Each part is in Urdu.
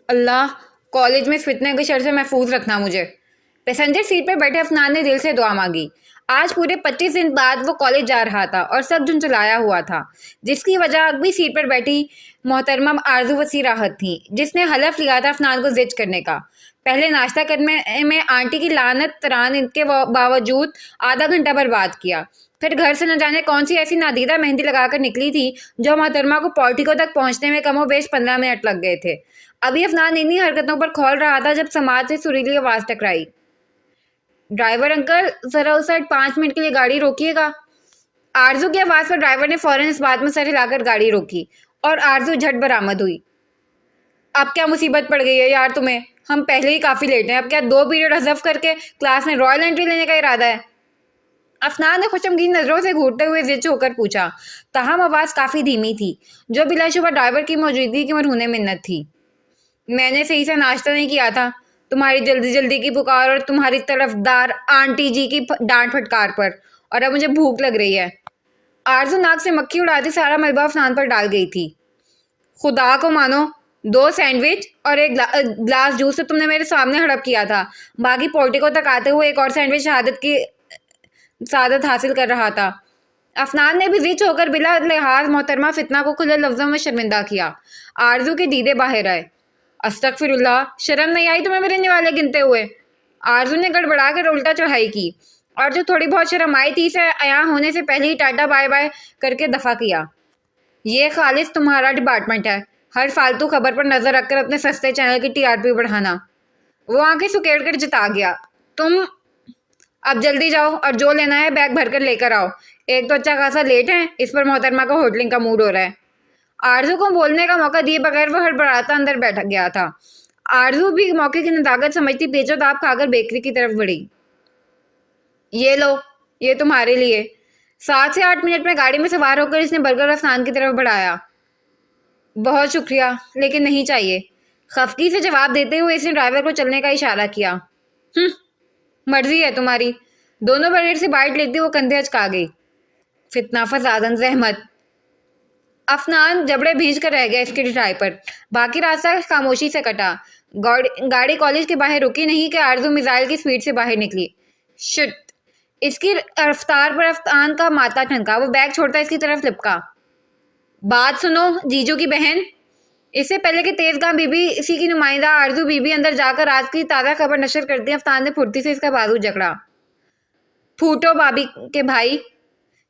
اللہ کالج میں اس فتنے کے شر سے محفوظ رکھنا مجھے۔ پیسنجر سیٹ پر بیٹھے افنان نے دل سے دعا مانگی۔ آج پورے 25 دن بعد وہ کالج جا رہا تھا اور سب جھنجھلایا ہوا تھا، جس کی وجہ اگلی سیٹ پر بیٹھی محترمہ آرزو وسیع راحت تھی، جس نے حلف لیا تھا افنان کو زج کرنے کا۔ پہلے ناشتہ کرنے میں آنٹی کی لعنت تران کے باوجود آدھا گھنٹہ برباد کیا، پھر گھر سے نہ جانے کون سی ایسی نادیدہ مہندی لگا کر نکلی تھی جو محترمہ کو پورٹیکو تک پہنچنے میں کم و بیش 15 منٹ لگ گئے تھے۔ ابھی افنان انہی حرکتوں پر کھول رہا تھا جب سماعت سے سریلی آواز ٹکرائی۔ ڈرائیور انکل، ذرا اس سائڈ 5 منٹ کے لیے گاڑی روکیے گا۔ آرزو کی آواز پر ڈرائیور نے فوراً اس بات میں سر ہلا کر گاڑی روکی اور آرزو جھٹ برآمد ہوئی۔ اب کیا مصیبت پڑ گئی ہے یار تمہیں؟ ہم پہلے ہی کافی لیٹ ہیں، اب کیا 2 پیریڈ حذف کر کے کلاس میں رائل انٹری لینے کا ارادہ ہے؟ افنان نے خوشمگین نظروں سے گھورتے ہوئے زچ ہو کر پوچھا، تاہم آواز کافی دھیمی تھی، جو بلا شبہ ڈرائیور کی موجودگی کی مرہون منت تھی۔ میں نے صحیح سے ناشتہ نہیں کیا تھا، تمہاری جلدی جلدی کی پکار اور تمہاری طرفدار آنٹی جی کی ڈانٹ پھٹکار پر، اور اب مجھے بھوک لگ رہی ہے۔ آرزو ناک سے مکھی اڑاتی سارا ملبہ افنان پر ڈال گئی تھی۔ خدا کو مانو، 2 سینڈوچ اور 1 گلاس جوس تو تم نے میرے سامنے ہڑپ کیا تھا، باقی پورٹیکو تک آتے ہوئے ایک اور سینڈوچ سعادت حاصل کر رہا تھا۔ افنان نے بھی زچ ہو کر بلا لحاظ محترمہ فتنہ کو کھلے لفظوں میں شرمندہ کیا۔ آرزو کے دیدے باہر آئے۔ استغفر اللہ، شرم نہیں آئی تمہیں میرے نوالے گنتے ہوئے؟ آرزو نے گڑبڑا کر الٹا چڑھائی کی اور جو تھوڑی بہت شرم آئی تھی اسے عیاں ہونے سے پہلے ہی ٹاٹا بائے بائے کر کے دفع کیا۔ یہ خالص تمہارا ڈپارٹمنٹ ہے، ہر فالتو خبر پر نظر رکھ کر اپنے سستے چینل کی TRP بڑھانا۔ وہ آنکھیں سکیڑ کر جتا گیا۔ تم اب جلدی جاؤ اور جو لینا ہے بیگ بھر کر لے کر آؤ، ایک تو اچھا خاصا لیٹ ہے، اس پر محترمہ کا ہوٹلنگ کا موڈ ہو رہا ہے۔ آرزو کو بولنے کا موقع دیے بغیر وہ ہڑبڑاتا اندر بیٹھ گیا تھا۔ آرزو بھی موقع کی نداغت سمجھتی پیچو تاپ کھا کر بیکری کی طرف بڑھی۔ یہ لو، یہ تمہارے لیے۔ 7 سے 8 منٹ میں گاڑی میں سوار ہو کر اس نے برگر افنان کی طرف بڑھایا۔ بہت شکریہ، لیکن نہیں چاہیے، خفگی سے جواب دیتے ہوئے اس نے ڈرائیور کو چلنے کا اشارہ کیا۔ مرضی ہے تمہاری۔ دونوں برگر سے بائٹ لیتی وہ کندھے اچکا گئی۔ فتنہ فزادن زحمت۔ افنان جبڑے بھیج کر رہ گیا اس کی ٹھائی پر۔ باقی راستہ خاموشی سے کٹا۔ گاڑی کالج کے باہر رکی نہیں کہ آرزو میزائل کی سپیڈ سے باہر نکلی۔ شٹ! اس کی رفتار پر افنان کا ماتھا ٹھنکا۔ وہ بیگ چھوڑتا اس کی طرف لپکا۔ بات سنو جیجو کی بہن۔ اس سے پہلے کہ تیز گاں بی بی اسی کی نمائندہ آرزو بی بی اندر جا کر رات کی تازہ خبر نشر کرتی افنان نے پھرتی سے اس کا بازو جکڑا۔ پھوٹو بابی کے بھائی!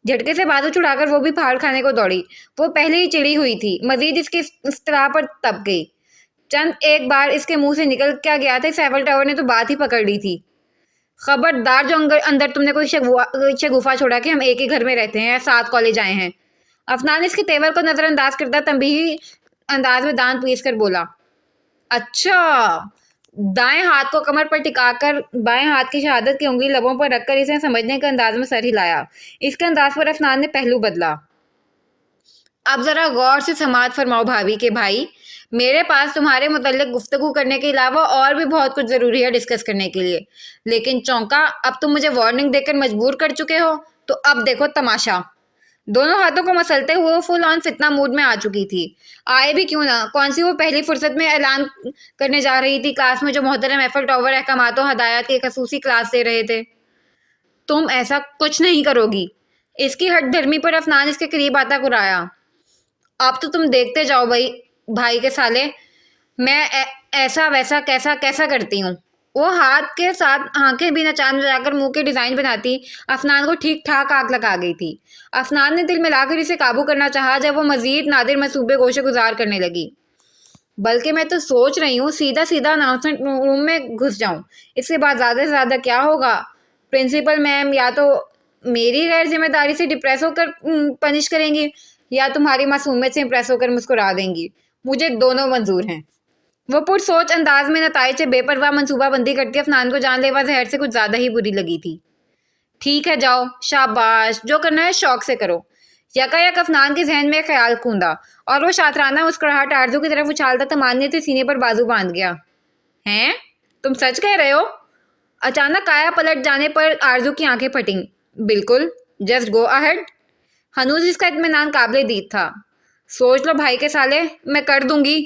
جھٹکے سے بازو چھڑا کر وہ بھی پھاڑ کھانے کو دوڑی۔ وہ پہلے ہی چڑی ہوئی تھی، مزید اس کی اصطلاح پر تپ گئی۔ چند ایک بار اس کے منہ سے نکل کیا گیا تھا، سیفل ٹاور نے تو بات ہی پکڑ لی تھی۔ خبردار جو اندر تم نے کوئی شگوفہ چھوڑا کہ ہم ایک ہی گھر میں رہتے ہیں یا ساتھ کالج آئے ہیں۔ افنان اس کے تیور کو نظر انداز کرتا تنبیہی انداز میں دانت پیس کر بولا۔ اچھا! دائیں ہاتھ کو کمر پر ٹکا کر بائیں ہاتھ کی شہادت کی انگلی لبوں پر رکھ کر اس نے سمجھنے کے انداز میں سر ہلایا۔ اس کے انداز پر افنان نے پہلو بدلا۔ اب ذرا غور سے سماعت فرماؤ بھابھی کے بھائی، میرے پاس تمہارے متعلق گفتگو کرنے کے علاوہ اور بھی بہت کچھ ضروری ہے ڈسکس کرنے کے لیے، لیکن چونکا اب تم مجھے وارننگ دے کر مجبور کر چکے ہو تو اب دیکھو تماشا۔ دونوں ہاتھوں کو مسلتے ہوئے وہ فل آن فتنہ موڈ میں آ چکی تھی۔ آئے بھی کیوں نہ، کون سی وہ پہلی فرصت میں اعلان کرنے جا رہی تھی کلاس میں جو محترم ایفل ٹاور احکامات و ہدایات کی خصوصی کلاس دے رہے تھے۔ تم ایسا کچھ نہیں کرو گی۔ اس کی ہٹ دھرمی پر افنان اس کے قریب آتا کرایا۔ اب تو تم دیکھتے جاؤ بھائی کے سالے، میں ایسا ویسا کیسا کرتی ہوں۔ وہ ہاتھ کے ساتھ آنکھیں بھی نچان بجا کر منہ کے ڈیزائن بناتی افنان کو ٹھیک ٹھاک آگ لگا گئی تھی۔ افنان نے دل ملا کر اسے قابو کرنا چاہا جب وہ مزید نادر منصوبے گوشے گزار کرنے لگی۔ بلکہ میں تو سوچ رہی ہوں سیدھا اناؤنسمنٹ روم میں گھس جاؤں، اس کے بعد زیادہ سے زیادہ کیا ہوگا، پرنسپل میم یا تو میری غیر ذمہ داری سے ڈپریس ہو کر پنش کریں گی یا تمہاری معصومیت سے امپریس ہو کر مسکرا دیں گی، مجھے دونوں منظور ہیں۔ وہ پر سوچ انداز میں نتائج سے بے پرواہ منصوبہ بندی کرتی افنان کو جان لیوا زہر سے کچھ زیادہ ہی بری لگی تھی۔ ٹھیک ہے جاؤ، شاباش، جو کرنا ہے شوق سے کرو۔ یکایک افنان کے ذہن میں خیال کوندا اور وہ شاطرانہ مسکراہٹ آرزو کی طرف اچھالتا تمانیت سے سینے پر بازو باندھ گیا۔ ہیں؟ تم سچ کہہ رہے ہو؟ اچانک کایا پلٹ جانے پر آرزو کی آنکھیں پھٹیں۔ بالکل، جسٹ گو اہیڈ۔ ہنوز اس کا اطمینان قابل دید تھا۔ سوچ لو بھائی کے سالے، میں کر دوں گی۔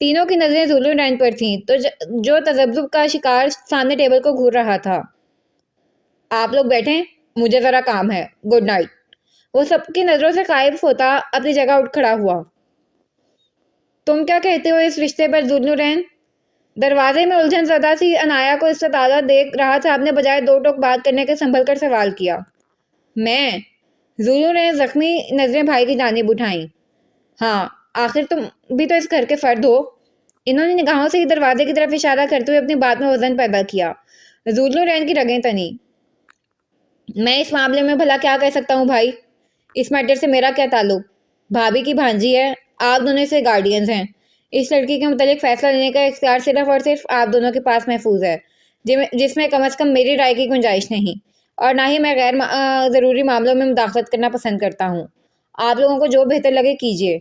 تینوں کی نظریں زولو رین پر تھیں تو جو تذبذب کا شکار سامنے ٹیبل کو گھور رہا تھا۔ آپ لوگ بیٹھیں، مجھے ذرا کام ہے، گڈ نائٹ۔ وہ سب کی نظروں سے غائب ہوتا اپنی جگہ اٹھ کھڑا ہوا۔ تم کیا کہتے ہو اس رشتے پر زولو رین؟ دروازے میں الجھن زدہ سی انایا کو استطاعت دیکھ راحت صاحب نے بجائے دو ٹوک بات کرنے کے سنبھل کر سوال کیا۔ میں؟ زولو نے زخمی نظریں بھائی کی جانب اٹھائیں۔ ہاں، آخر تم بھی تو اس گھر کے فرد ہو۔ انہوں نے نگاہوں سے ہی دروازے کی طرف اشارہ کرتے ہوئے اپنی بات میں وزن پیدا کیا۔ زولو رین کی رگیں تنی۔ میں اس معاملے میں بھلا کیا کہہ سکتا ہوں بھائی؟ اس میٹر سے میرا کیا تعلق؟ بھابھی کی بھانجی ہے، آپ دونوں سے گارڈینز ہیں۔ اس لڑکی کے متعلق فیصلہ لینے کا اختیار صرف اور صرف آپ دونوں کے پاس محفوظ ہے، جس میں کم از کم میری رائے کی گنجائش نہیں، اور نہ ہی میں غیر ضروری معاملوں میں مداخلت کرنا پسند کرتا ہوں۔ آپ لوگوں کو جو بہتر لگے کیجیے۔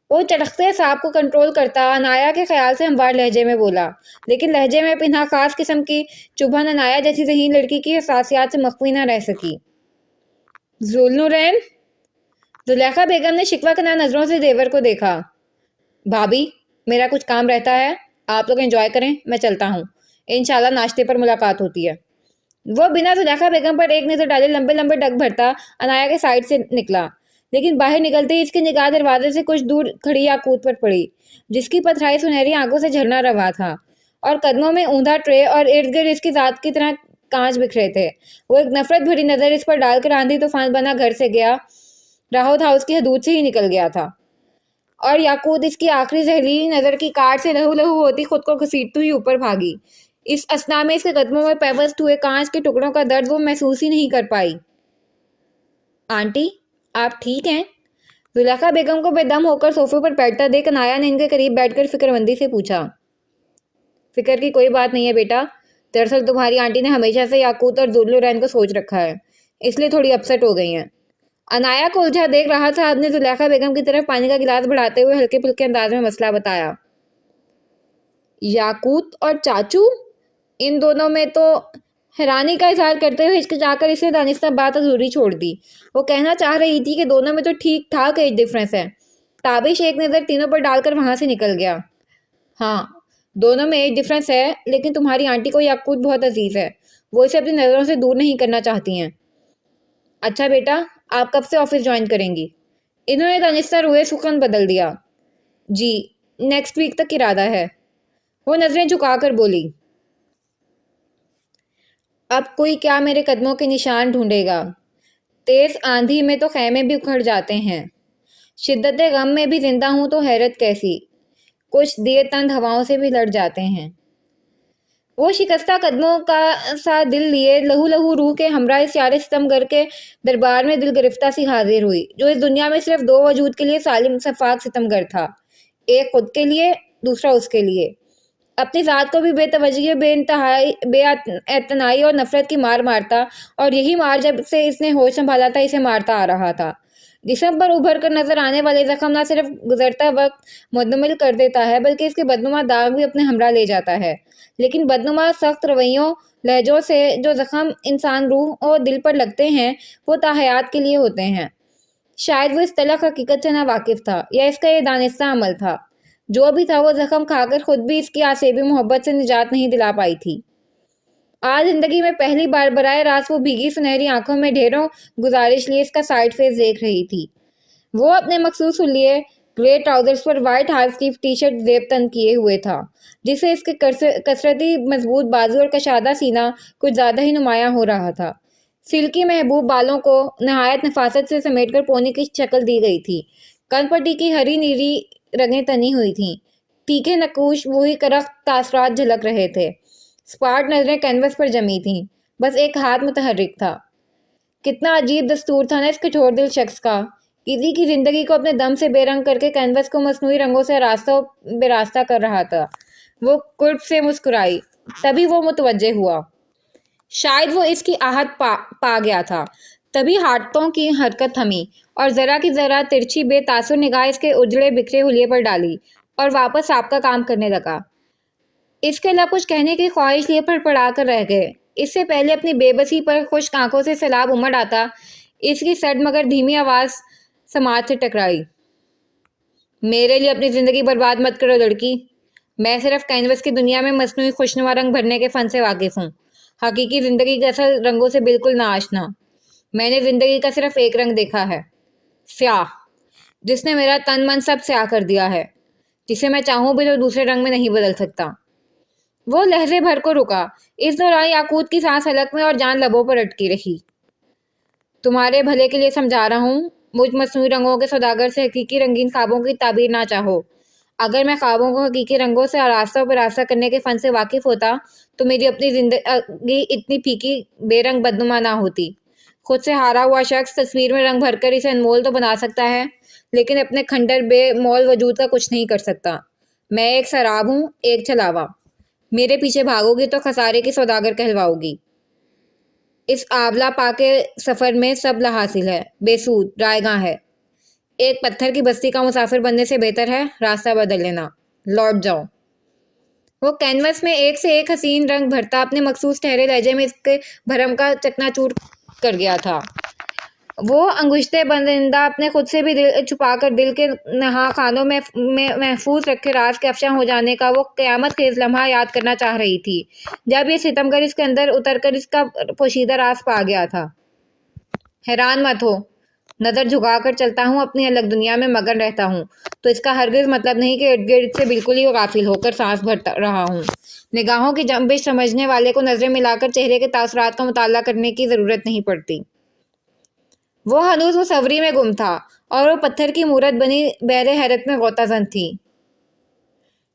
وہ چڑھتے سانپ کو کنٹرول کرتا انایا کے خیال سے ہموار لہجے میں بولا، لیکن لہجے میں پنہا خاص قسم کی چبھن انایا جیسی ذہین لڑکی کی حساسیات سے مخفی نہ رہ سکی۔ زولو رین؟ زلیخا بیگم نے شکوہ کناں نظروں سے زیور کو دیکھا۔ بھابھی، میرا کچھ کام رہتا ہے، آپ لوگ انجوائے کریں، میں چلتا ہوں، انشاءاللہ ناشتے پر ملاقات ہوتی ہے۔ وہ بنا زلیخا بیگم پر ایک نظر ڈالے لمبے لمبے ڈگ بھرتا انایا کے سائڈ سے نکلا، لیکن باہر نکلتے ہی اس کی نگاہ دروازے سے کچھ دور کھڑی یاقوت پر پڑی، جس کی پتھرائی سنہری آنکھوں سے جھرنا روا تھا، اور قدموں میں اوندا ٹرے اور ارد گرد اس کی ذات کی طرح کانچ بکھرے تھے۔ وہ ایک نفرت بھری نظر اس پر ڈال کر آندھی طوفان بنا گھر سے گیا، راہت ہاؤس کی حدود سے ہی نکل گیا تھا، اور یاقوت اس کی آخری زہریلی نظر کی کاٹ سے لہو لہو ہوتی خود کو گھسیٹتی ہوئی اوپر بھاگی۔ اس اثنا میں اس کے قدموں میں پیوست ہوئے کانچ کے ٹکڑوں کا درد وہ محسوس ہی نہیں کر پائی۔ آنٹی، آپ ٹھیک ہیں؟ زلیخا بیگم کو بے دم ہو کر صوفے پر بیٹھتا دیکھ انایا نے ان کے قریب بیٹھ کر فکر مندی سے پوچھا۔ فکر کی کوئی بات نہیں ہے بیٹا، دراصل تمہاری آنٹی نے ہمیشہ سے یاقوت اور زولو رین کو سوچ رکھا ہے، اس لیے تھوڑی اپسٹ ہو گئی ہیں۔ انایا کو الجھا دیکھ راحت صاحب نے زلیخا بیگم کی طرف پانی کا گلاس بڑھاتے ہوئے ہلکے پھلکے انداز میں مسئلہ بتایا۔ یاقوت اور چاچو؟ ان دونوں میں تو حیرانی کا اظہار کرتے ہوئے ہچکچا کر اس نے دانستہ بات ادھوری چھوڑ دی۔ وہ کہنا چاہ رہی تھی کہ دونوں میں تو ٹھیک ٹھاک ایج ڈفرینس ہے۔ تابش ایک نظر تینوں پر ڈال کر وہاں سے نکل گیا۔ ہاں، دونوں میں ایج ڈفرینس ہے، لیکن تمہاری آنٹی کو یاقوت بہت عزیز ہے، وہ اسے اپنی نظروں سے دور نہیں کرنا چاہتی ہیں۔ اچھا بیٹا، آپ کب سے آفس جوائن کریں گی؟ انہوں نے دانستہ روئے سخن بدل دیا۔ جی، نیکسٹ ویک تک ارادہ ہے۔ وہ نظریں جھکا کر بولی۔ اب کوئی کیا میرے قدموں کے نشان ڈھونڈے گا؟ تیز آندھی میں تو خیمے بھی اکھڑ جاتے ہیں، شدت غم میں بھی زندہ ہوں تو حیرت کیسی، کچھ دیے تند ہواؤں سے بھی لڑ جاتے ہیں۔ وہ شکستہ قدموں کا سا دل لیے لہو لہو روح کے ہمراہ اس یار ستم گر کے دربار میں دل گرفتہ سی حاضر ہوئی، جو اس دنیا میں صرف دو وجود کے لیے سالم شفاق ستم گر تھا، ایک خود کے لیے، دوسرا اس کے لیے۔ اپنی ذات کو بھی بے توجہی، بے اعتنائی اور نفرت کی مار مارتا، اور یہی مار جب سے اس نے ہوش سنبھالا تھا اسے مارتا آ رہا تھا۔ جسم پر ابھر کر نظر آنے والے زخم نہ صرف گزرتا وقت مندمل کر دیتا ہے، بلکہ اس کے بدنما داغ بھی اپنے ہمراہ لے جاتا ہے، لیکن بدنما سخت رویوں لہجوں سے جو زخم انسان روح اور دل پر لگتے ہیں وہ تاحیات کے لیے ہوتے ہیں۔ شاید وہ اس تلخ حقیقت سے نا واقف تھا، یا اس کا یہ دانستہ عمل تھا، جو بھی تھا وہ زخم کھا کر خود بھی اس کی آسیبی محبت سے نجات نہیں دلا پائی تھی۔ آج زندگی میں پہلی بار براہ راست وہ بھیگی سنہری آنکھوں میں ڈھیروں گزارش لیے اس کا سائڈ فیس دیکھ رہی تھی۔ وہ اپنے مخصوص حلیے گرے ٹراؤزرز پر white half sleeve T-shirt زیب تن کیے ہوئے تھا، جس سے اس کے کثرتی مضبوط بازو اور کشادہ سینہ کچھ زیادہ ہی نمایاں ہو رہا تھا۔ سلکی محبوب بالوں کو نہایت نفاست سے سمیٹ کر پونی کی شکل دی گئی تھی، کن پٹی کی ہری نیلی رگیں تنی ہوئی تھیں، تیکھے نقوش وہی کرخت تاثرات جھلک رہے تھے، سپاٹ نظریں کینوس پر جمی تھیں، بس ایک ہاتھ متحرک تھا۔ کتنا عجیب دستور تھا نا اس کٹھور دل شخص کا، کسی کی زندگی کو اپنے دم سے بے رنگ کر کے کینوس کو مصنوعی رنگوں سے راستہ و بے راستہ کر رہا تھا۔ وہ قرب سے مسکرائی، تبھی وہ متوجہ ہوا، شاید وہ اس کی آہٹ پا گیا تھا، تبھی ہاتھوں کی حرکت تھمی اور ذرا کی ذرا ترچھی بے تاثر نگاہ اس کے اجڑے بکھرے حلیے پر ڈالی اور واپس آپ کا کام کرنے لگا۔ اس کے لب کچھ کہنے کی خواہش لیے پڑپڑا کر رہ گئے، اس سے پہلے اپنی بے بسی پر خشک آنکھوں سے سیلاب امڑ آتا، اس کی سرد مگر دھیمی آواز سماعت سے ٹکرائی۔ میرے لیے اپنی زندگی برباد مت کرو لڑکی. میں صرف کینوس کی دنیا میں مصنوعی خوشنما رنگ بھرنے کے فن سے واقف ہوں، حقیقی زندگی کے اصل رنگوں سے بالکل نہ آشنا. میں نے زندگی کا صرف ایک رنگ دیکھا ہے، سیاہ، جس نے میرا تن من سب سیاہ کر دیا ہے، جسے میں چاہوں بھی تو دوسرے رنگ میں نہیں بدل سکتا. وہ لہجے بھر کو رکا. اس دوران یاقوت کی سانس حلق میں اور جان لبوں پر اٹکی رہی. تمہارے بھلے کے لیے سمجھا رہا ہوں، مجھ مصنوعی رنگوں کے سوداگر سے حقیقی رنگین خوابوں کی تعبیر نہ چاہو. اگر میں خوابوں کو حقیقی رنگوں سے آراستہ پر راستہ کرنے کے فن سے واقف ہوتا تو میری اپنی زندگی اتنی پھیکی بے رنگ بدنما نہ ہوتی. خود سے ہارا ہوا شخص تصویر میں رنگ بھر کر اسے انمول تو بنا سکتا ہے، لیکن اپنے کھنڈر بے مول وجود کا کچھ نہیں کر سکتا. میں ایک سراب ہوں، ایک چھلاوا. میرے پیچھے بھاگو گی تو خسارے کی سوداگر کہلواؤ گی. اس آبلا پا کے سفر میں سب لا حاصل ہے، بے سود رائے گاں ہے. ایک پتھر کی بستی کا مسافر بننے سے بہتر ہے راستہ بدل لینا. لوٹ جاؤ. وہ کینوس میں ایک سے ایک حسین رنگ بھرتا اپنے مخصوص ٹھہرے لہجے میں اس کے بھرم کا چکنا چور کر گیا تھا. وہ انگشتے بندندہ اپنے خود سے بھی دل چھپا کر دل کے نہا خانوں میں محفوظ رکھے راز کے افشاں ہو جانے کا وہ قیامت خیز لمحہ یاد کرنا چاہ رہی تھی جب یہ ستمگر اس کے اندر اتر کر اس کا پوشیدہ راز پا گیا تھا. حیران مت ہو، نظر جھکا کر چلتا ہوں، اپنی الگ دنیا میں مگن رہتا ہوں، تو اس کا ہرگز مطلب نہیں کہ ارد گرد سے بالکل ہی غافل ہو کر سانس بھر رہا ہوں. نگاہوں کی جنبش سمجھنے والے کو نظریں ملا کر چہرے کے تاثرات کا مطالعہ کرنے کی ضرورت نہیں پڑتی. وہ ہنوز مصوری میں گم تھا اور وہ پتھر کی مورت بنی بحر حیرت میں غوطہ زن تھی.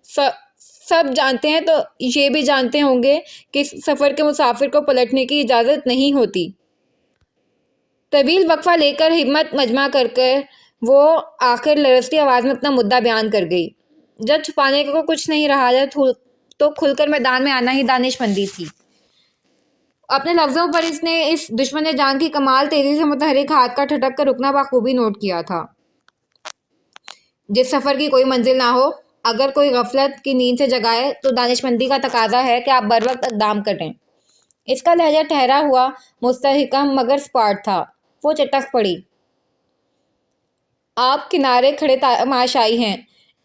سب جانتے ہیں تو یہ بھی جانتے ہوں گے کہ سفر کے مسافر کو پلٹنے کی اجازت نہیں ہوتی. طویل وقفہ لے کر ہمت مجمع کر وہ آخر لرزتی آواز میں اپنا مدعا بیان کر گئی. جب چھپانے کو کچھ نہیں رہا تو کھل کر میدان میں آنا ہی دانش مندی تھی. اپنے لفظوں پر اس نے اس دشمن جان کی کمال تیزی سے متحرک ہاتھ کا ٹھٹک کر رکنا بخوبی نوٹ کیا تھا. جس سفر کی کوئی منزل نہ ہو، اگر کوئی غفلت کی نیند سے جگائے تو دانش مندی کا تقاضا ہے کہ آپ بر وقت اقدام کریں. اس کا لہجہ ٹھہرا ہوا، مستحکم مگر سپاٹ تھا. وہ چٹک پڑی. آپ کنارے کھڑے تماشائی ہیں،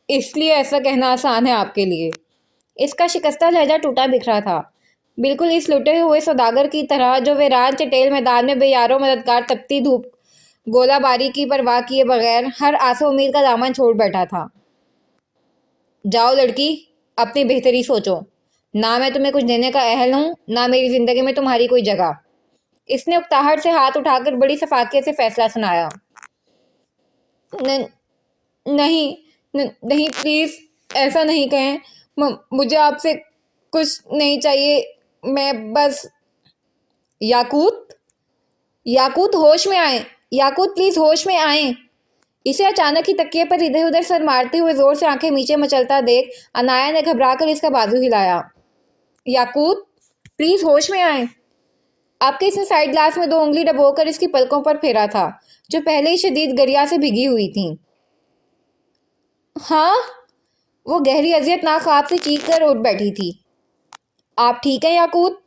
اس لیے ایسا کہنا آسان ہے آپ کے لیے. اس کا شکستہ لہجہ ٹوٹا بکھرا تھا، بالکل اس لٹے ہوئے سوداگر کی طرح جو ویران چٹیل میدان میں بے یارو مددگار تپتی دھوپ گولہ باری کی پرواہ کیے بغیر ہر آس و امید کا دامن چھوڑ بیٹھا تھا. جاؤ لڑکی، اپنی بہتری سوچو. نہ میں تمہیں کچھ دینے کا اہل ہوں، نہ میری زندگی میں تمہاری کوئی جگہ. اس نے اکتاہٹ سے ہاتھ اٹھا کر بڑی شفافیت سے فیصلہ سنایا. نہیں پلیز ایسا نہیں کہیں. مجھے آپ سے کچھ نہیں چاہیے، میں بس... یاقوت ہوش میں آئیں. یاقوت پلیز ہوش میں آئیں. اسے اچانک ہی تکیے پر ادھر ادھر سر مارتے ہوئے زور سے آنکھیں نیچے مچلتا دیکھ انایا نے گھبرا کر اس کا بازو ہلایا. یاقوت پلیز ہوش میں آئیں. آپ کے اس نے سائڈ گلاس میں 2 انگلی ڈبو کر اس کی پلکوں پر پھیرا تھا جو پہلے ہی شدید گریا سے بھیگی ہوئی تھیں. ہاں؟ وہ گہری اذیت ناک خواب سے چیخ کر اٹھ بیٹھی تھی. آپ ٹھیک ہیں یاقوت؟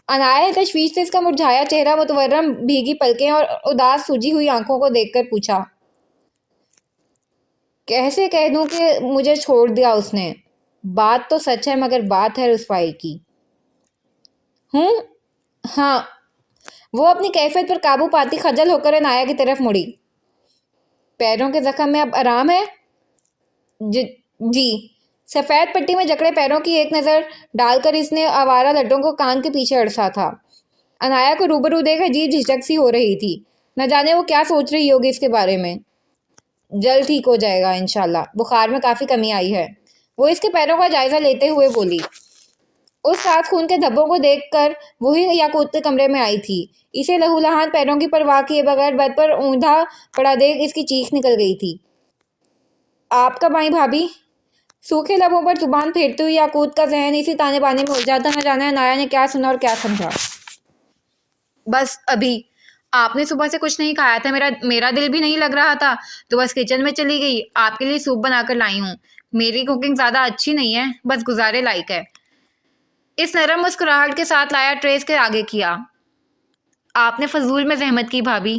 انایا نے تشویش سے اس کا مرجھایا چہرہ، متورم بھیگی پلکیں اور اداس سوجی ہوئی آنکھوں کو دیکھ کر پوچھا. کیسے کہہ دوں کہ مجھے چھوڑ دیا اس نے؟ بات تو سچ ہے مگر بات ہے رسوائی کی. ہاں. وہ اپنی کیفیت پر قابو پاتی خجل ہو کر انایا کی طرف مڑی. پیروں کے زخم میں اب آرام ہے؟ جی. سفید پٹی میں جکڑے پیروں کی ایک نظر ڈال کر اس نے آوارہ لٹوں کو کان کے پیچھے اڑسا تھا. انایا کو روبرو دیکھ عجیب جھجک سی ہو رہی تھی. نہ جانے وہ کیا سوچ رہی ہوگی اس کے بارے میں. جلد ٹھیک ہو جائے گا انشاءاللہ، بخار میں کافی کمی آئی ہے. وہ اس کے پیروں کا جائزہ لیتے ہوئے بولی. اس رات خون کے دھبوں کو دیکھ کر وہی یاقوت کے کمرے میں آئی تھی. اسے لہو لہان پیروں کی پرواہ کیے بغیر بد پر اوندا پڑا دیکھ اس کی چیخ نکل گئی تھی. آپ کب آئیں بھابھی؟ سوکھے لبوں پر زبان پھیرتے ہوئے یاقوت کا ذہن اسی تانے بانے میں الجھا تھا. نہ جانے انایا نے کیا سنا اور کیا سمجھا. بس ابھی. آپ نے صبح سے کچھ نہیں کھایا تھا، میرا دل بھی نہیں لگ رہا تھا تو بس کچن میں چلی گئی. آپ کے لیے سوپ بنا کر لائی ہوں. میری کوکنگ زیادہ اچھی نہیں ہے، بس گزارے لائق ہے. اس نرم مسکراہٹ کے ساتھ لایا ٹریس کے آگے کیا. آپ نے فضول میں زحمت کی بھابھی.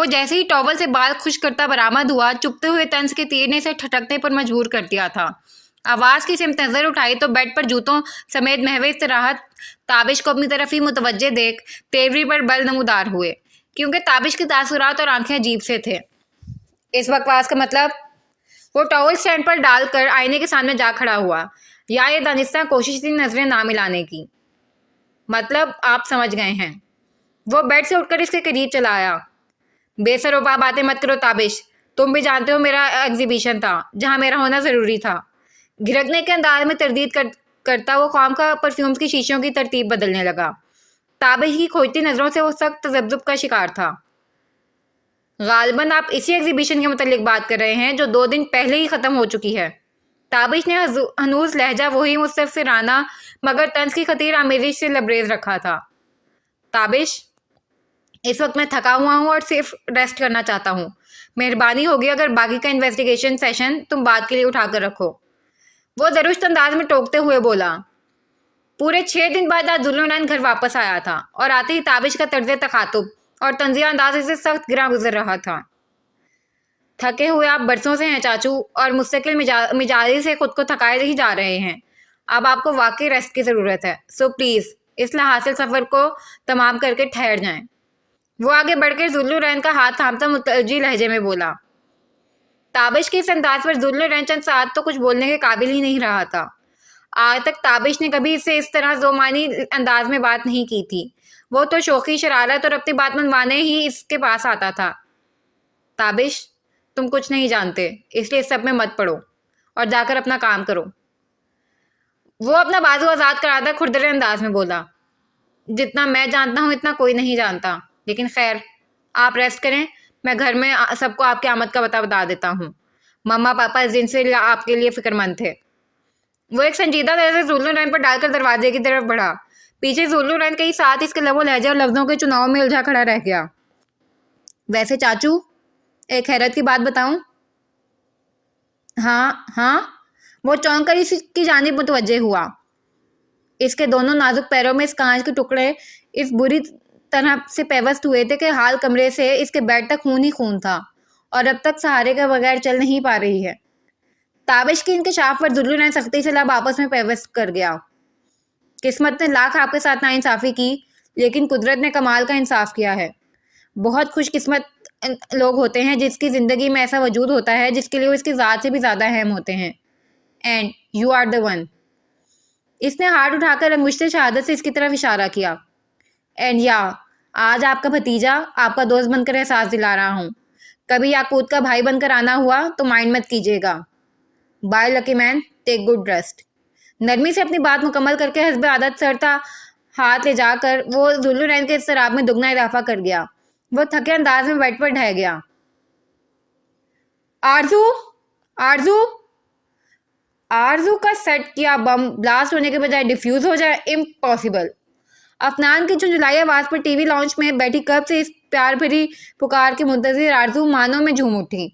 وہ جیسے ہی ٹاول سے بال خشک کرتا برآمد ہوا، چپتے ہوئے طنز کے تیر نے اسے ٹھٹکنے پر مجبور کر دیا تھا۔ آواز کی سمت نظر اٹھائی تو بیڈ پر جوتوں سمیت محو استراحت تابش کو اپنی طرف ہی متوجہ دیکھ تیوری پر بل نمودار ہوئے، کیونکہ تابش کے تاثرات اور آنکھیں عجیب سے تھے۔ اس بکواس کا مطلب؟ وہ ٹاول سٹینڈ پر ڈال کر آئینے کے سامنے جا کھڑا ہوا، یا یہ دانستہ کوشش تھی نظریں نہ ملانے کی؟ مطلب آپ سمجھ گئے ہیں۔ وہ بیڈ سے اٹھ کر اس کے قریب چلا آیا۔ بے سروپا باتیں مت کرو تابش، تم بھی جانتے ہو میرا ایگزیبیشن تھا جہاں میرا ہونا ضروری تھا۔ گھرکنے کے انداز میں تردید کرتا وہ خام کا پرفیومز کی شیشیوں کی ترتیب بدلنے لگا۔ تابش کی کھوجتی نظروں سے وہ سخت تذبذب کا شکار تھا۔ غالباً آپ اسی ایگزیبیشن کے متعلق بات کر رہے ہیں جو 2 دن پہلے ہی ختم ہو چکی ہے۔ تابش نے ہنوز لہجہ وہی مستفسرانہ مگر طنز کی خطیر آمیزش سے لبریز رکھا تھا۔ تابش، اس وقت میں تھکا ہوا ہوں اور صرف ریسٹ کرنا چاہتا ہوں۔ مہربانی ہوگی اگر باقی کا انویسٹیگیشن سیشن تم بعد کے لیے اٹھا کر رکھو۔ وہ درست انداز میں ٹوکتے ہوئے بولا۔ پورے 6 دن بعد آج ذو النورین گھر واپس آیا تھا اور آتے ہی تابش کا طرز تخاطب اور طنزیہ انداز اسے سخت گراں گزر رہا تھا۔ تھکے ہوئے آپ برسوں سے ہیں چاچو، اور مستقل مزاجی سے خود کو تھکائے ہی جا رہے ہیں۔ اب آپ کو واقعی ریسٹ کی ضرورت ہے، سو پلیز اس حاصل سفر کو تمام کر کے ٹھہر جائیں۔ وہ آگے بڑھ کر ذو النورین کا ہاتھ تھامتا متوجہ لہجے میں بولا۔ تابش کے اس انداز پر ذو النورین چند ساعت تو کچھ بولنے کے قابل ہی نہیں رہا تھا۔ آج تک تابش نے کبھی اس سے اس طرح ذومانی انداز میں بات نہیں کی تھی۔ وہ تو شوخی، شرارت اور اپنی بات منوانے ہی اس کے پاس آتا تھا۔ تابش، تم کچھ نہیں جانتے، اس لیے اس سب میں مت پڑو اور جا کر اپنا کام کرو۔ وہ اپنا بازو آزاد کراتا کھردرے انداز میں بولا۔ جتنا میں جانتا ہوں اتنا کوئی نہیں جانتا، لیکن خیر آپ ریسٹ کریں، میں گھر میں سب کو آپ کی آمد کا پتہ بتا دیتا ہوں۔ مما پاپا اس دن سے آپ کے لیے فکر مند تھے۔ وہ ایک سنجیدہ نظر ذو النورین پر ڈال کر دروازے کی طرف بڑھا۔ پیچھے ذو النورین کئی ساتھ اس کے لب و لہجے اور لفظوں کے چناؤ میں الجھا کھڑا رہ گیا۔ ویسے چاچو، ایک حیرت کی بات بتاؤں؟ ہاں؟ وہ چونک کر اس کی جانب متوجہ ہوا۔ اس کے دونوں نازک پیروں میں اس کانچ کے ٹکڑے اس بری طرح سے پیوست ہوئے تھے کہ حال کمرے سے اس کے بیڈ تک خون ہی خون تھا، اور اب تک سہارے کے بغیر چل نہیں پا رہی ہے۔ تابش کے انکشاف پر ذو النورین سختی سے لب آپس میں پیوست کر گیا۔ قسمت نے لاکھ آپ کے ساتھ ناانصافی کی، لیکن قدرت نے کمال کا انصاف کیا ہے۔ بہت خوش قسمت لوگ ہوتے ہیں جس کی زندگی میں ایسا وجود ہوتا ہے جس کے لیے وہ اس کی ذات سے بھی زیادہ اہم ہوتے ہیں۔ And you are the one. اس نے ہاتھ اٹھا کر انگشت شہادت سے اس کی طرف اشارہ کیا۔ اینڈ یا، آج آپ کا بھتیجا آپ کا دوست بن کر احساس دلا رہا ہوں۔ کبھی یاقوت کا بھائی بن کر آنا ہوا تو مائنڈ مت کیجیے گا۔ بائے لکی مین، ٹیک گڈ ریسٹ۔ نرمی سے اپنی بات مکمل کر کے حسب عادت سرتا ہاتھ لے جا کر وہ ذو النورین کے اضطراب میں دگنا اضافہ کر گیا۔ وہ تھکے انداز میں بیڈ پر ڈھہ گیا۔ آرزو کا سیٹ کیا بم بلاسٹ ہونے کے بجائے ڈیفیوز ہو جائے؟ امپاسبل۔ افنان کی جھنجھلائی آواز پر ٹی وی لاؤنج میں بیٹھی کب سے اس پیار بھری پکار کے منتظر آرزو مانوں میں جھوم اٹھی،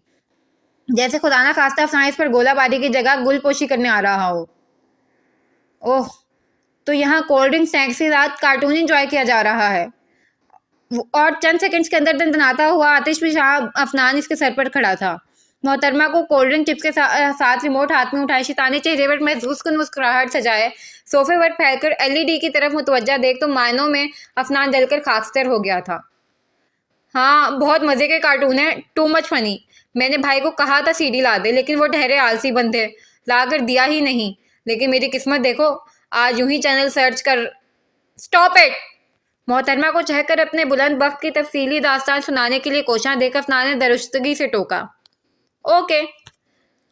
جیسے خدا نہ خواستہ افسانہ اس پر گولہ باری کی جگہ گل پوشی کرنے آ رہا ہو۔ اوہ، تو یہاں کولڈ ڈرنک سنیکس کے ساتھ کارٹون انجوائے کیا جا رہا ہے۔ اور چند سیکنڈز کے اندر دندناتا ہوا آتش فشاں افنان اس کے سر پر کھڑا تھا۔ محترمہ کو کولڈ ڈرنک چپس کے ساتھ ریموٹ ہاتھ میں اٹھائے شیطانی چہرے پر محظوظ کن مسکراہٹ سجائے صوفے پر پھیل کر ایل ای ڈی کی طرف متوجہ دیکھ تو معنوں میں افنان جل کر خاکستر ہو گیا تھا۔ ہاں، بہت مزے کے کارٹون ہیں، ٹو مچ فنی۔ میں نے بھائی کو کہا تھا سی ڈی لا دے، لیکن وہ ٹھہرے آلسی بندے، لا کر دیا ہی نہیں۔ لیکن میری قسمت دیکھو، آج یوں ہی چینل سرچ کر۔ Stop it! محترمہ کو چہ کر اپنے بلند بخت کی تفصیلی داستان سنانے کے لیے کوشاں دیکھ افنان نے درستگی سے ٹوکا۔ اوکے۔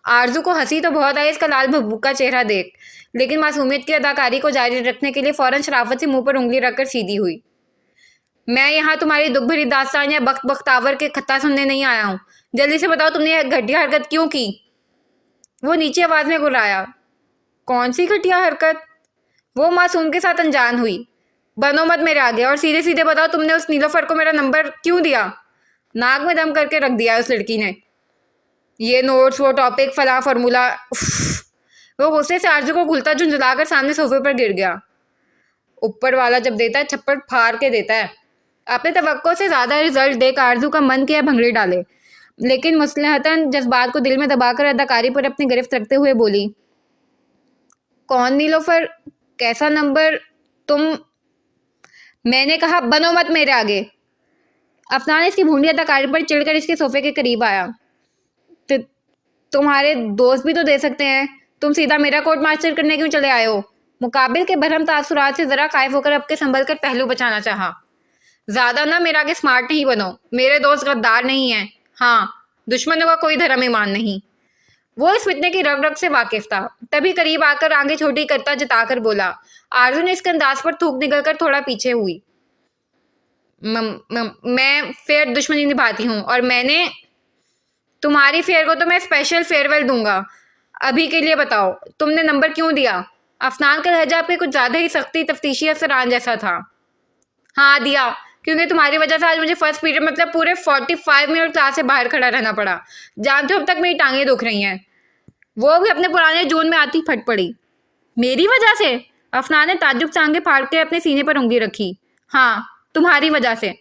آرزو کو ہنسی تو بہت آئی اس کا لال بھبوکا چہرہ دیکھ، لیکن معصومیت کی اداکاری کو جاری رکھنے کے لیے فوراً شرافت سے منہ پر انگلی رکھ کر سیدھی ہوئی۔ میں یہاں تمہاری دکھ بھری داستان یا بختاور کے خطہ سننے نہیں آیا ہوں۔ جلدی سے بتاؤ تم نے یہ گھٹیا حرکت کیوں کی؟ وہ نیچی آواز میں گرایا۔ کون سی گھٹیا حرکت؟ وہ معصوم کے ساتھ انجان ہوئی۔ بنو مت میرے آگے، اور سیدھے سیدھے بتاؤ تم نے اس نیلوفر کو میرا نمبر کیوں دیا؟ ناک میں دم کر کے رکھ دیا اس لڑکی نے۔ یہ نوٹس، وہ ٹاپک، فلاں فارمولا۔ وہ غصے سے آرزو کو گھلتا جھنجھلا کر سامنے صوفے پر گر گیا۔ اوپر والا جب دیتا ہے چھپڑ پھاڑ کے دیتا ہے۔ اپنے توقع سے زیادہ رزلٹ دیکھ آرزو کا من کیا بھنگڑی ڈالے، لیکن مصلحتاً جذبات کو دل میں دبا کر اداکاری پر اپنی گرفت رکھتے ہوئے بولی، کون نیلوفر؟ کیسا نمبر تم؟ میں نے کہا بنو مت میرے آگے۔ افنان اس کی بھونڈی اداکاری پر چڑھ کر اس کے صوفے کے قریب آیا۔ تمہارے دوست بھی تو دے سکتے ہیں، تم سیدھا میرا کورٹ مارشل کرنے کیوں چلے آئے ہو؟ مقابل کے برہم تاثرات سے ذرا خائف ہو کر اب کے سنبھل کر پہلو بچانا چاہا۔ زیادہ نہ میرا آگے سمارٹ نہیں بنو، میرے دوست غدار نہیں ہیں، ہاں دشمنوں کا کوئی دھرم ایمان نہیں۔ وہ اس فتنے کی رگ رگ سے واقف تھا، تبھی قریب آ کر آنکھیں چھوٹی کرتا جتا کر بولا۔ آرزو نے اس کے انداز پر تھوک نکل کر تھوڑا پیچھے ہوئی۔ میں فیئر دشمنی نبھاتی ہوں، اور میں نے تمہاری فیئر کو تو میں اسپیشل فیئر ویل دوں گا۔ ابھی کے لیے بتاؤ تم نے نمبر کیوں دیا؟ افنان کا لہجہ پہ کچھ زیادہ ہی سختی تفتیشی افسران جیسا تھا۔ ہاں دیا، کیونکہ تمہاری وجہ سے آج مجھے فرسٹ پیریڈ مطلب پورے 45 منٹ کلاس سے باہر کھڑا رہنا پڑا۔ جانتے ہو اب تک میری ٹانگیں دکھ رہی ہیں۔ وہ بھی اپنے پرانے جون میں آتی پھٹ پڑی۔ میری وجہ سے؟ افنان نے تعجب سے آنکھیں پھاڑ کے اپنے سینے پر انگلی رکھی۔ ہاں تمہاری وجہ سے،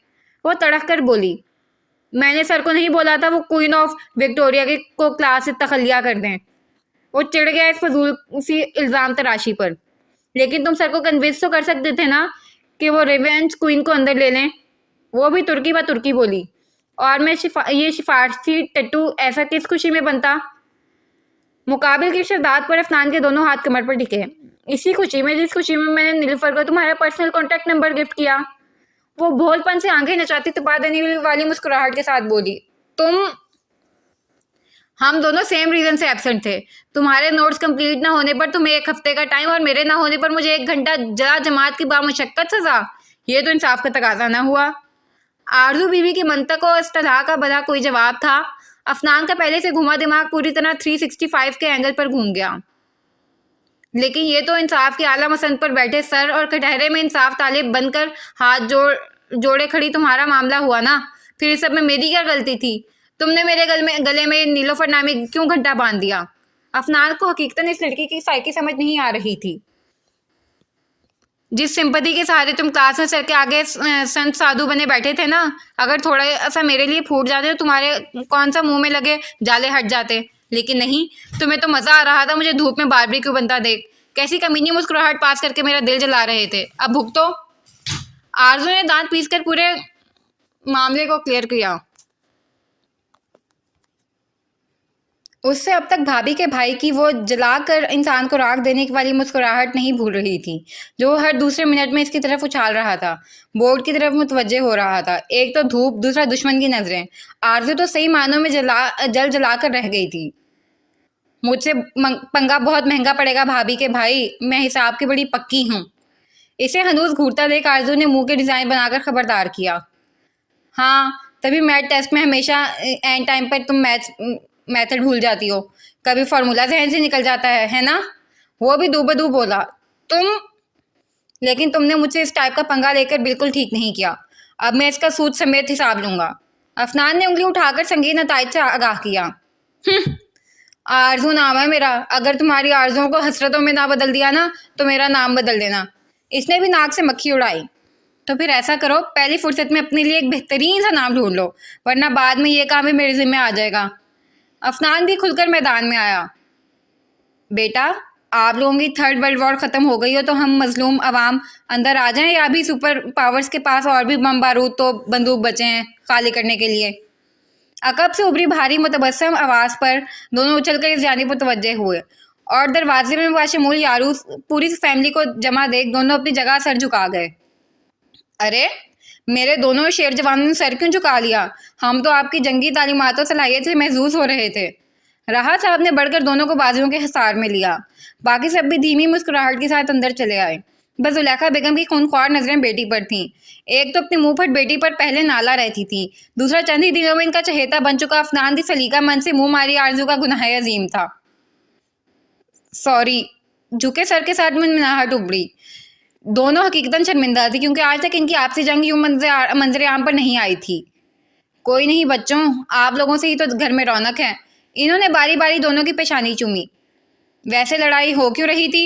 وہ تڑک کر بولی۔ میں نے سر کو نہیں بولا تھا وہ کوئین آف وکٹوریا کو کلاس سے تخلیہ کر دیں۔ وہ چڑھ گیا اس فضول سی الزام تراشی پر۔ لیکن تم سر کو کنوینس تو کر سکتے تھے نا کہ وہ ریونج کوئین کو اندر لے لیں۔ وہ بھی ترکی با ترکی بولی۔ اور میں یہ سفارشی ٹٹو ایسا کس خوشی میں بنتا؟ مقابل کی شداد پر افنان کے دونوں ہاتھ کمر پر ٹکے۔ اسی خوشی میں جس خوشی میں میں نے نیلوفر کو تمہارا پرسنل کانٹیکٹ نمبر گفٹ کیا۔ وہ بھول پن سے آنکھیں نچاتی تپا دینے والی مسکراہٹ کے ساتھ بولی۔ ہم دونوں سیم ریزن سے ایبسنٹ تھے۔ تمہارے نوٹس کمپلیٹ نہ ہونے پر تمہیں 1 ہفتے کا ٹائم، اور میرے نہ ہونے پر مجھے 1 گھنٹہ جلا جماعت کی بامشقت سزا۔ یہ تو انصاف کا تقاضا نہ ہوا۔ آرزو بیوی کی منطق و اصطلاح کا بھلا کوئی جواب تھا؟ افنان کا پہلے سے گھما دماغ پوری طرح 365 کے اینگل پر گھوم گیا۔ لیکن یہ تو انصاف کی اعلیٰ مسند پر بیٹھے سر اور کٹہرے میں انصاف طالب بن کر ہاتھ جوڑے کھڑی تمہارا معاملہ ہوا نا۔ پھر اس سب میں میری کیا غلطی تھی؟ تم نے میرے گلے میں نیلوفر نامی کیوں گھنٹا باندھ دیا؟ افنان کو حقیقتاً اس لڑکی کی سائیکی سمجھ نہیں آ رہی تھی۔ جس سمپتی کے سہارے تم کلاس میں سر کے آگے سنت سادھو بنے بیٹھے تھے نا، اگر تھوڑا سا میرے لیے پھوٹ جاتے تو تمہارے کون سا منہ میں لگے جالے ہٹ جاتے۔ لیکن نہیں، تمہیں تو مزہ آ رہا تھا مجھے دھوپ میں باربیکیو بنتا دیکھ۔ کیسی کمینی مسکراہٹ پاس کر کے میرا دل جلا رہے تھے۔ اب بھگتو۔ آرزو نے دانت پیس کر پورے معاملے کو کلیئر کیا۔ اس سے اب تک بھابھی کے بھائی کی وہ جلا کر انسان کو راکھ دینے والی مسکراہٹ نہیں بھول رہی تھی، جو وہ ہر دوسرے منٹ میں اس کی طرف اچھال رہا تھا، بورڈ کی طرف متوجہ ہو رہا تھا۔ ایک تو دھوپ، دوسرا دشمن کی نظریں۔ آرزو تو صحیح معنوں میں جلا کر رہ گئی تھی۔ مجھ سے پنگا بہت مہنگا پڑے گا بھابھی کے بھائی، میں حساب کی بڑی پکی ہوں۔ اسے ہنوز گھورتا دیکھ آرزو نے منہ کے ڈیزائن بنا کر خبردار کیا۔ ہاں تبھی میتھ ٹیسٹ میں ہمیشہ اینڈ ٹائم پر تم میتھڈ بھول جاتی ہو، کبھی فارمولا ذہن سے نکل جاتا ہے نا؟ وہ بھی دو بدو بولا۔ لیکن تم نے مجھ سے اس ٹائپ کا پنگا لے کر بالکل ٹھیک نہیں کیا۔ اب میں اس کا سود سمیت حساب لوں گا۔ افنان نے انگلی اٹھا کر سنگین نتائج سے آگاہ کیا۔ آرزو نام ہے میرا، اگر تمہاری آرزوؤں کو حسرتوں میں نہ بدل دیا نا تو میرا نام بدل دینا۔ اس نے بھی ناک سے مکھی اڑائی۔ تو پھر ایسا کرو، پہلی فرصت میں اپنے لیے ایک بہترین سا نام ڈھونڈ لو، ورنہ بعد میں یہ کام بھی میرے ذمہ آ جائے گا۔ افنان بھی کھل کر میدان میں آیا۔ بیٹا، آپ لوگوں کی 3rd ورلڈ وار ختم ہو گئی ہو تو ہم مظلوم عوام اندر آ جائیں، یا بھی سپر پاورز کے پاس اور بھی بم بارود تو بندوق بچے ہیں خالی کرنے کے لیے؟ عقب سے ابری بھاری متبسم آواز پر دونوں اچھل کر اس جانب متوجہ ہوئے، اور دروازے میں باشمول یاروس پوری فیملی کو جمع دیکھ دونوں اپنی جگہ سر جھکا گئے۔ ارے میرے دونوں شیر جوانوں نے سر کیوں جھکا لیا؟ ہم تو آپ کی جنگی تعلیمات و صلاحیت سے محظوظ ہو رہے تھے۔ راحت صاحب نے بڑھ کر دونوں کو بازوؤں کے حصار میں لیا۔ باقی سب بھی دھیمی مسکراہٹ کے ساتھ اندر چلے آئے۔ بس زلیخا بیگم کی خونخوار نظریں بیٹی پر تھیں۔ ایک تو اپنی منہ پھٹ بیٹی پر پہلے نالا رہتی تھی، دوسرا چند ہی دنوں میں ان کا چہیتا بن چکا افنان کی سلیقہ من سے منہ ماری آرزو کا گناہ عظیم تھا۔ سوری، جھکے سر کے ساتھ منمناہٹ ابڑی۔ دونوں حقیقتاً شرمندہ تھی، کیونکہ آج تک ان کی آپسی جنگ یوں منظر عام پر نہیں آئی تھی۔ کوئی نہیں بچوں، آپ لوگوں سے ہی تو گھر میں رونق ہے۔ انہوں نے باری باری دونوں کی پیشانی چومی۔ ویسے لڑائی ہو کیوں رہی تھی؟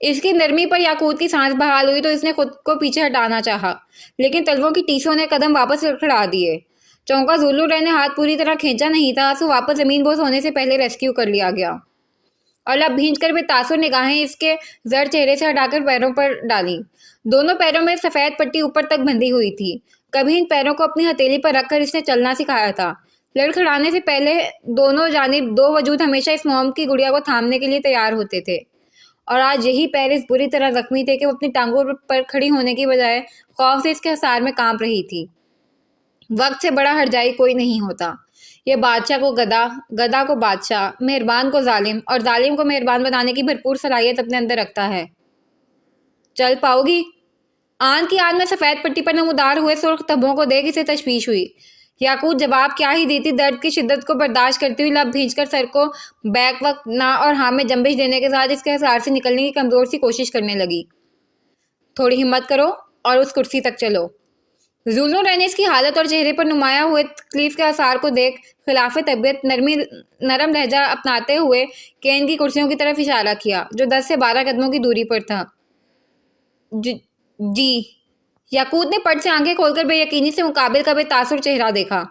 اس کی نرمی پر یاقوت کی سانس بحال ہوئی تو اس نے خود کو پیچھے ہٹانا چاہا، لیکن تلووں کی ٹیسوں نے قدم واپس لڑکھڑا دیے۔ چونکا ذوالنور رائے نے ہاتھ پوری طرح کھینچا نہیں تھا، سو واپس زمین بوس ہونے سے پہلے ریسکیو کر لیا گیا، اور لب بھینچ کر بے تاثر نگاہیں اس کے زرد چہرے سے ہٹا کر پیروں پر ڈالی۔ دونوں پیروں میں سفید پٹی اوپر تک بندھی ہوئی تھی۔ کبھی ان پیروں کو اپنی ہتھیلی پر رکھ کر اس نے چلنا سکھایا تھا۔ لڑکھڑانے سے پہلے دونوں جانب دو وجود ہمیشہ اس موم کی گڑیا کو تھامنے کے لیے تیار ہوتے تھے، اور آج یہی پیر اس بری طرح زخمی تھے کہ وہ اپنی ٹانگوں پر کھڑی ہونے کی بجائے خوف سے اس کے حصار میں کانپ رہی تھی۔ وقت سے بڑا ہرجائی کوئی نہیں ہوتا۔ یہ بادشاہ کو گدا، گدا کو بادشاہ، مہربان کو ظالم، اور ظالم کو مہربان بنانے کی بھرپور صلاحیت اپنے اندر رکھتا ہے۔ چل پاؤ گی؟ آن کی آن میں سفید پٹی پر نمودار ہوئے سرخ دھبوں کو دیکھ اسے تشویش ہوئی۔ یاقوت جواب کیا ہی دیتی، درد کی شدت کو برداشت کرتی ہوئی لب بھینچ کر سر کو بیک وقت نہ اور ہاں میں جنبش دینے کے ساتھ اس کے حصار سے نکلنے کی کمزور سی کوشش کرنے لگی۔ تھوڑی ہمت کرو اور اس کرسی تک چلو۔ ذوالنور رائے نے اس کی حالت اور چہرے پر نمایاں ہوئے تکلیف کے آثار کو دیکھ خلاف طبیعت نرم لہجہ اپناتے ہوئے کین کی کرسیوں کی طرف اشارہ کیا جو 10 سے 12 قدموں کی دوری پر تھا۔ جی۔ یاقوت نے پٹ سے آنکھیں کھول کر بے یقینی سے مقابل کا بے تاثر چہرہ دیکھا۔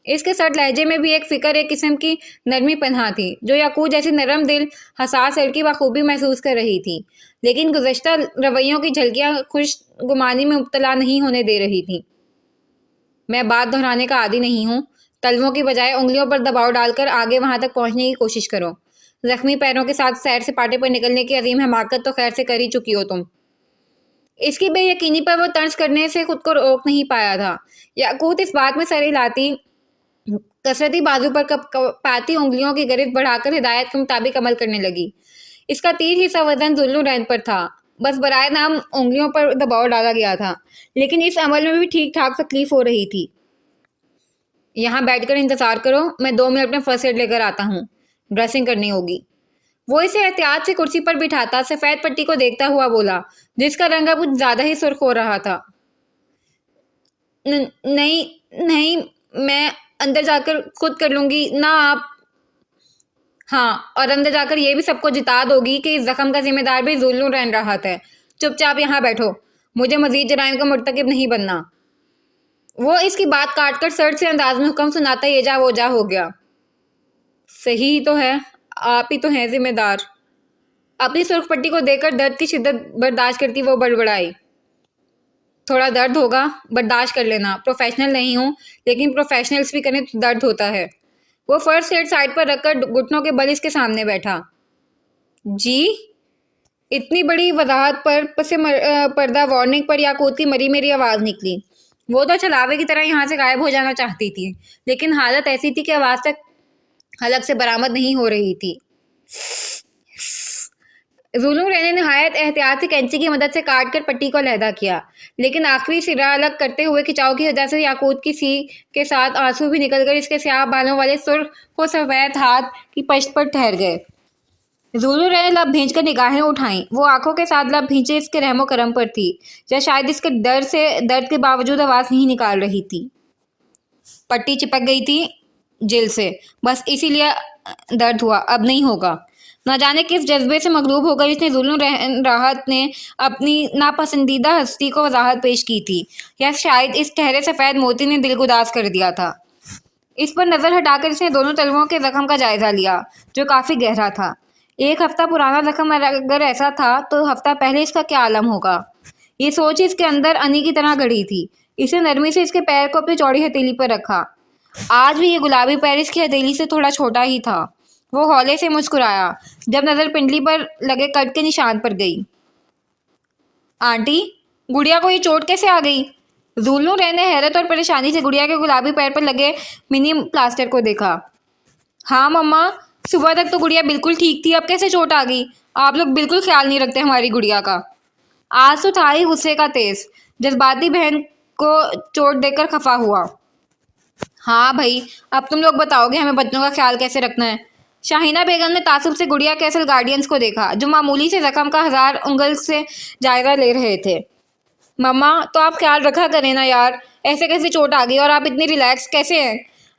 اس کے سرد لہجے میں بھی ایک فکر، ایک قسم کی نرمی پنہاں تھی جو یاقوت جیسی نرم دل حساس لڑکی بخوبی محسوس کر رہی تھی، لیکن گزشتہ رویوں کی جھلکیاں خوش گمانی میں مبتلا نہیں ہونے دے رہی تھیں۔ میں بات دہرانے کا عادی نہیں ہوں۔ تلووں کی بجائے انگلیوں پر دباؤ ڈال کر آگے وہاں تک پہنچنے کی کوشش کرو۔ زخمی پیروں کے ساتھ سیر سپاٹے پر نکلنے کی عظیم حماقت تو خیر سے کر ہی چکی ہو تم۔ اس کی بے یقینی پر وہ طنز کرنے سے خود کو روک نہیں پایا تھا۔ یاقوت اس بات میں سر ہلاتی، کسرتی بازو پر کپاتی انگلیوں کی گرفت بڑھا کر ہدایت کے مطابق عمل کرنے لگی۔ اس کا تیر ہی سا وزن ذوالنور رائے پر تھا، بس برائے نام انگلیوں پر دباؤ ڈالا گیا تھا، لیکن اس عمل میں بھی ٹھیک ٹھاک تکلیف ہو رہی تھی۔ یہاں بیٹھ کر انتظار کرو، میں 2 منٹ میں فرسٹ ایڈ لے کر آتا ہوں، ڈریسنگ کرنی ہوگی۔ وہ اسے احتیاط سے کرسی پر بٹھاتا سفید پٹی کو دیکھتا ہوا بولا، جس کا رنگ اب کچھ زیادہ ہی سرخ ہو رہا تھا۔ نہیں، میں اندر جا کر خود کر لوں گی نا آپ۔ ہاں، اور اندر جا کر یہ بھی سب کو جتا دو گی کہ اس زخم کا ذمہ دار بھی ذوالنور رائے راحت ہے۔ چپ چاپ یہاں بیٹھو، مجھے مزید جرائم کا مرتکب نہیں بننا۔ وہ اس کی بات کاٹ کر سرد سے انداز میں حکم سناتا یہ جا وہ جا ہو گیا۔ صحیح ہی تو ہے، آپ ہی تو ہیں ذمہ دار۔ اپنی سرخ پٹی کو دیکھ کر درد کی شدت برداشت کرتی وہ بڑبڑائی، تھوڑا درد ہوگا، برداشت کر لینا، پروفیشنل نہیں ہوں، لیکن پروفیشنلز بھی کریں تو درد ہوتا ہے۔ وہ فرسٹ ایڈ سائڈ پر رکھ کر گھٹنوں کے بل اس کے سامنے بیٹھا۔ جی؟ اتنی بڑی وضاحت پر پس پردہ وارننگ پر یاقوت کی مری میری آواز نکلی۔ وہ تو چھلاوے کی طرح یہاں سے غائب ہو جانا چاہتی تھی، لیکن حالت ایسی تھی کہ آواز تک حلق سے برآمد نہیں ہو رہی تھی۔ ذوالنور رائے نے نہایت احتیاط سے کینچی کی مدد سے کاٹ کر پٹی کو علیحدہ کیا، لیکن آخری سرا الگ کرتے ہوئے کھچاؤ کی وجہ سے یاقوت کی سی کے ساتھ آنسو بھی نکل کر اس کے سیاہ بالوں والے سرخ و سفید ہاتھ کی پشت پر ٹھہر گئے۔ ذوالنور رائے نے لب بھینچ کر نگاہیں اٹھائیں۔ وہ آنکھوں کے ساتھ لب بھینچے اس کے رحم و کرم پر تھی، یا شاید اس کے درد کے باوجود آواز نہیں نکال رہی تھی۔ پٹی چپک گئی تھی جلد سے، بس اسی لیے درد ہوا، اب نہیں ہوگا۔ نہ جانے کس جذبے سے مغلوب ہو کر اس نے ذوالنور راحت نے اپنی ناپسندیدہ ہستی کو وضاحت پیش کی تھی، یا شاید اس ٹھہرے سفید موتی نے دل گداز کر دیا تھا۔ اس پر نظر ہٹا کر اس نے دونوں تلووں کے زخم کا جائزہ لیا، جو کافی گہرا تھا۔ 1 ہفتہ پرانا زخم اگر ایسا تھا تو ہفتہ پہلے اس کا کیا عالم ہوگا؟ یہ سوچ اس کے اندر انی کی طرح گڑھی تھی۔ اس نے نرمی سے اس کے پیر کو اپنی چوڑی ہتھیلی پر رکھا۔ آج بھی یہ گلابی پیر اس کی ہتھیلی سے تھوڑا چھوٹا ہی تھا۔ وہ ہولے سے مسکرایا جب نظر پنڈلی پر لگے کٹ کے نشان پر گئی۔ آنٹی، گڑیا کو یہ چوٹ کیسے آ گئی؟ ذوالنور رائے نے حیرت اور پریشانی سے گڑیا کے گلابی پیر پر لگے منی پلاسٹر کو دیکھا۔ ہاں مما، صبح تک تو گڑیا بالکل ٹھیک تھی، اب کیسے چوٹ آ گئی؟ آپ لوگ بالکل خیال نہیں رکھتے ہماری گڑیا کا۔ آج تو تھا ہی غصے کا تیز، جذباتی بہن کو چوٹ دے کر خفا ہوا۔ ہاں بھائی، اب تم لوگ بتاؤ گے ہمیں بچوں کا خیال کیسے رکھنا ہے؟ شاہینہ بیگم نے تعصب سے گڑیا کے اصل گارڈینز کو دیکھا، جو معمولی سے زخم کا 1000 انگل سے جائزہ لے رہے تھے۔ مما، تو آپ خیال رکھا کریں نا یار، ایسے کیسے چوٹ آ گئی اور آپ اتنی ریلیکس کیسے ہیں؟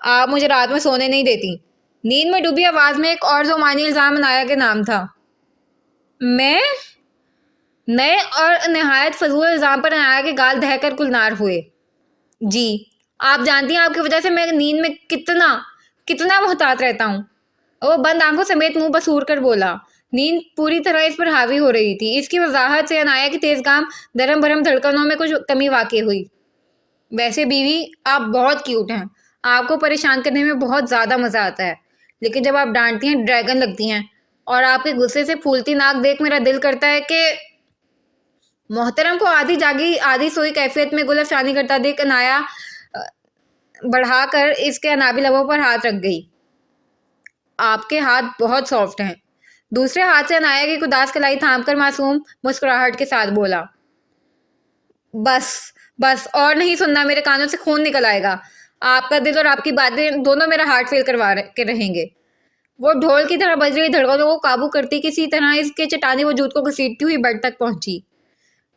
آپ مجھے رات میں سونے نہیں دیتی۔ نیند میں ڈوبی آواز میں ایک اور زمانی الزام عنایہ کے نام تھا۔ میں؟ نئے اور نہایت فضول الزام پر عنایہ کے گال دہہ کر گلنار ہوئے۔ جی، آپ جانتی ہیں آپ کی وجہ سے میں نیند میں کتنا محتاط رہتا ہوں۔ وہ بند آنکھوں سمیت منہ بسور کر بولا۔ نیند پوری طرح اس پر حاوی ہو رہی تھی۔ اس کی وضاحت سے عنایہ کی تیز گام دھڑم بھرم دھڑکنوں میں کچھ کمی واقع ہوئی۔ ویسے بیوی، آپ بہت کیوٹ ہیں۔ آپ کو پریشان کرنے میں بہت زیادہ مزہ آتا ہے، لیکن جب آپ ڈانٹتی ہیں ڈریگن لگتی ہیں، اور آپ کے غصے سے پھولتی ناک دیکھ میرا دل کرتا ہے کہ… محترم کو آدھی جاگی آدھی سوئی کیفیت میں گل افشانی کرتا دیکھ عنایہ بڑھا کر اس کے انابی لبوں پر ہاتھ رکھ گئی۔ آپ کے ہاتھ بہت سافٹ ہیں۔ دوسرے ہاتھ سے عنایہ کی اداس کلائی تھام کر معصوم مسکراہٹ کے ساتھ بولا۔ بس اور نہیں سننا، میرے کانوں سے خون نکل آئے گا۔ آپ کا دل اور آپ کی باتیں دونوں میرا ہارٹ فیل کروا کے رہیں گے۔ وہ ڈھول کی طرح بج رہی دھڑکنوں کو قابو کرتی کسی طرح اس کے چٹانی وجود کو گھسیٹتی ہوئی بیڈ تک پہنچی۔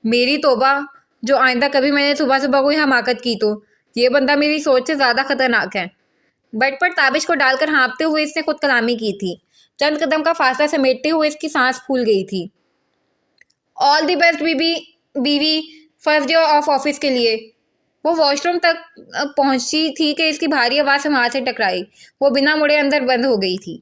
میری توبہ، جو آئندہ کبھی میں نے صبح کوئی حماقت کی تو یہ بندہ میری سوچ سے زیادہ خطرناک ہے۔ بیڈ پر تابش کو ڈال کر ہانپتے ہوئے اس نے خود کلامی کی تھی۔ چند قدم کا فاصلہ سمیٹتے ہوئے اس کی سانس پھول گئی تھی۔ آل دی بیسٹ بیوی، فرسٹ ڈے آف آفس کے لیے۔ وہ واش روم تک پہنچی تھی کہ اس کی بھاری آواز سماعت سے ٹکرائی۔ وہ بنا مڑے اندر بند ہو گئی تھی۔